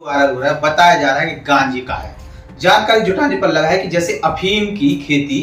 Viral हो रहा है, बताया जा रहा है कि गांजे का है। जानकारी जुटाने पर लगा है कि जैसे अफीम की खेती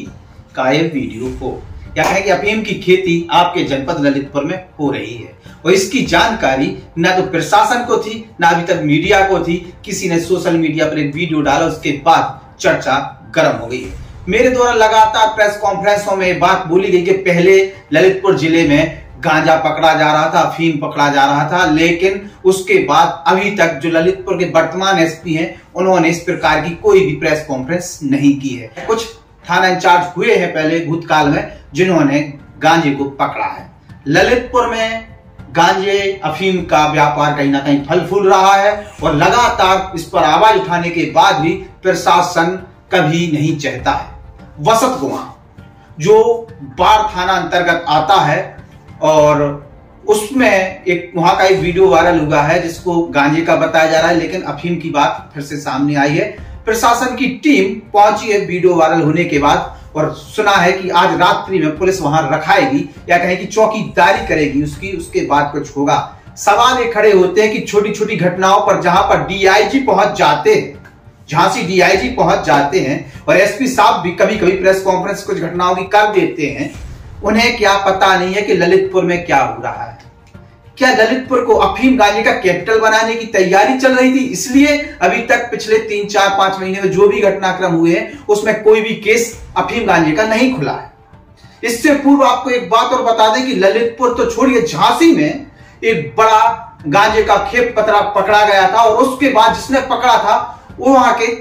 का ये वीडियो हो, या कहें कि अफीम की खेती आपके जनपद ललितपुर में हो रही है और इसकी जानकारी ना तो प्रशासन को थी ना अभी तक मीडिया को थी। किसी ने सोशल मीडिया पर एक वीडियो डाला, उसके बाद चर्चा गर्म हो गई है। मेरे द्वारा लगातार प्रेस कॉन्फ्रेंसों में बात बोली गई कि पहले ललितपुर जिले में गांजा पकड़ा जा रहा था, अफीम पकड़ा जा रहा था, लेकिन उसके बाद अभी तक जो ललितपुर के वर्तमान एसपी हैं उन्होंने इस प्रकार की कोई भी प्रेस कॉन्फ्रेंस नहीं की है। कुछ थाना इंचार्ज हुए हैं पहले भूतकाल में जिन्होंने गांजे को पकड़ा है। ललितपुर में गांजे अफीम का व्यापार कहीं ना कहीं फल फूल रहा है और लगातार इस पर आवाज उठाने के बाद भी प्रशासन कभी नहीं चहता है। वसत कुआं जो बाढ़ थाना अंतर्गत आता है और उसमें एक वहां का एक वीडियो वायरल हुआ है जिसको गांजे का बताया जा रहा है, लेकिन अफीम की बात फिर से सामने आई है। प्रशासन की टीम पहुंची है वीडियो वायरल होने के बाद और सुना है कि आज रात्रि में पुलिस वहां रखाएगी या कहें कि चौकीदारी करेगी उसके बाद कुछ होगा। सवाल ये खड़े होते हैं कि छोटी छोटी घटनाओं पर जहां पर डीआईजी पहुंच जाते हैं, झांसी डीआईजी पहुंच जाते हैं और एसपी साहब भी कभी कभी प्रेस कॉन्फ्रेंस कुछ घटनाओं की कर देते हैं, उन्हें क्या पता नहीं है कि ललितपुर में क्या हो रहा है। क्या ललितपुर को अफीम गांजे का कैपिटल बनाने की तैयारी चल रही थी, इसलिए अभी तक पिछले 3, 4, 5 महीने में जो भी घटनाक्रम हुए हैं उसमें कोई भी केस अफीम गांजे का नहीं खुला है। इससे पूर्व आपको एक बात और बता दें कि ललितपुर तो छोड़िए, झांसी में एक बड़ा गांजे का खेप पकड़ा गया था और उसके बाद जिसने पकड़ा था वो वहां के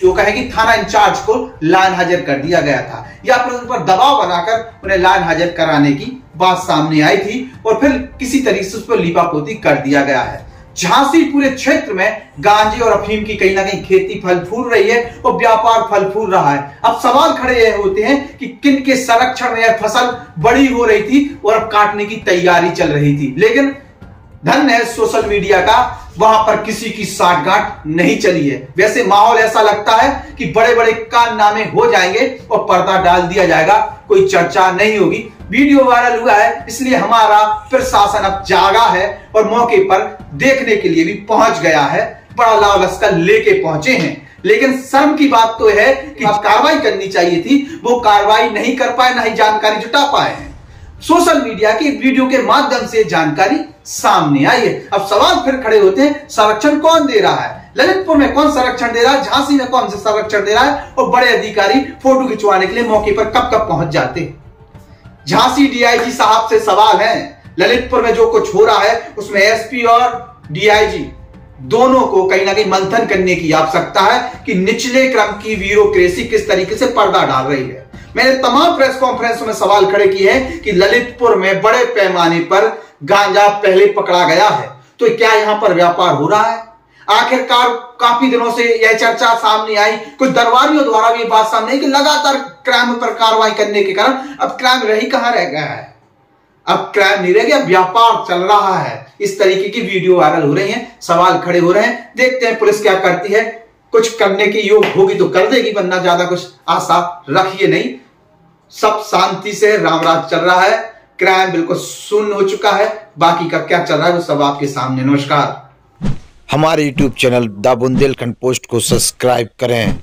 जो कहे कि थाना इंचार्ज को लाइन हाजिर कर दिया गया था या फिर उन पर दबाव बनाकर उन्हें लाइन हाजिर कराने की बात सामने आई थी और फिर किसी तरीके से उस पर लीपापोती कर दिया गया है। झांसी पूरे क्षेत्र में गांजे और अफीम की कहीं ना कहीं खेती फल फूल रही है और व्यापार फल फूल रहा है। अब सवाल खड़े ये होते हैं कि किन के संरक्षण में यह फसल बड़ी हो रही थी और अब काटने की तैयारी चल रही थी, लेकिन धन्य है सोशल मीडिया का, वहां पर किसी की साठगांठ नहीं चली है। वैसे माहौल ऐसा लगता है कि बड़े बड़े कारनामे हो जाएंगे और पर्दा डाल दिया जाएगा, कोई चर्चा नहीं होगी। वीडियो वायरल हुआ है इसलिए हमारा प्रशासन अब जागा है और मौके पर देखने के लिए भी पहुंच गया है, बड़ा लाव लश्कर लेके पहुंचे हैं। लेकिन शर्म की बात तो है कि कार्रवाई करनी चाहिए थी, वो कार्रवाई नहीं कर पाए, ना ही जानकारी जुटा पाए हैं। सोशल मीडिया की वीडियो के माध्यम से जानकारी सामने आई है। अब सवाल फिर खड़े होते हैं, संरक्षण कौन दे रहा है? ललितपुर में कौन संरक्षण दे रहा है? झांसी में कौन से संरक्षण दे रहा है? और बड़े अधिकारी फोटो खिंचवाने के लिए मौके पर कब कब पहुंच जाते हैं। झांसी डीआईजी साहब से सवाल है, ललितपुर में जो कुछ हो रहा है उसमें एसपी और डीआईजी दोनों को कहीं ना कहीं मंथन करने की आवश्यकता है कि निचले क्रम की ब्यूरोक्रेसी किस तरीके से पर्दा डाल रही है। मैंने तमाम प्रेस कॉन्फ्रेंसों में सवाल खड़े किए हैं कि ललितपुर में बड़े पैमाने पर गांजा पहले पकड़ा गया है, तो क्या यहां पर व्यापार हो रहा है? आखिरकार काफी दिनों से यह चर्चा सामने आई, कुछ दरबारियों द्वारा भी बात सामने आई कि लगातार क्राइम पर कार्रवाई करने के कारण अब क्राइम रही कहां रह गया है। अब क्राइम नहीं रह गया, व्यापार चल रहा है। इस तरीके की वीडियो वायरल हो रही है, सवाल खड़े हो रहे हैं। देखते हैं पुलिस क्या करती है, कुछ करने के योग होगी तो कर देगी, वरना ज्यादा कुछ आशा रखिए नहीं। सब शांति से रामराज चल रहा है, क्राइम बिल्कुल शून्य हो चुका है। बाकी का क्या चल रहा है वो सब आपके सामने। नमस्कार। हमारे YouTube channel the Bundelkhand post को सब्सक्राइब करें।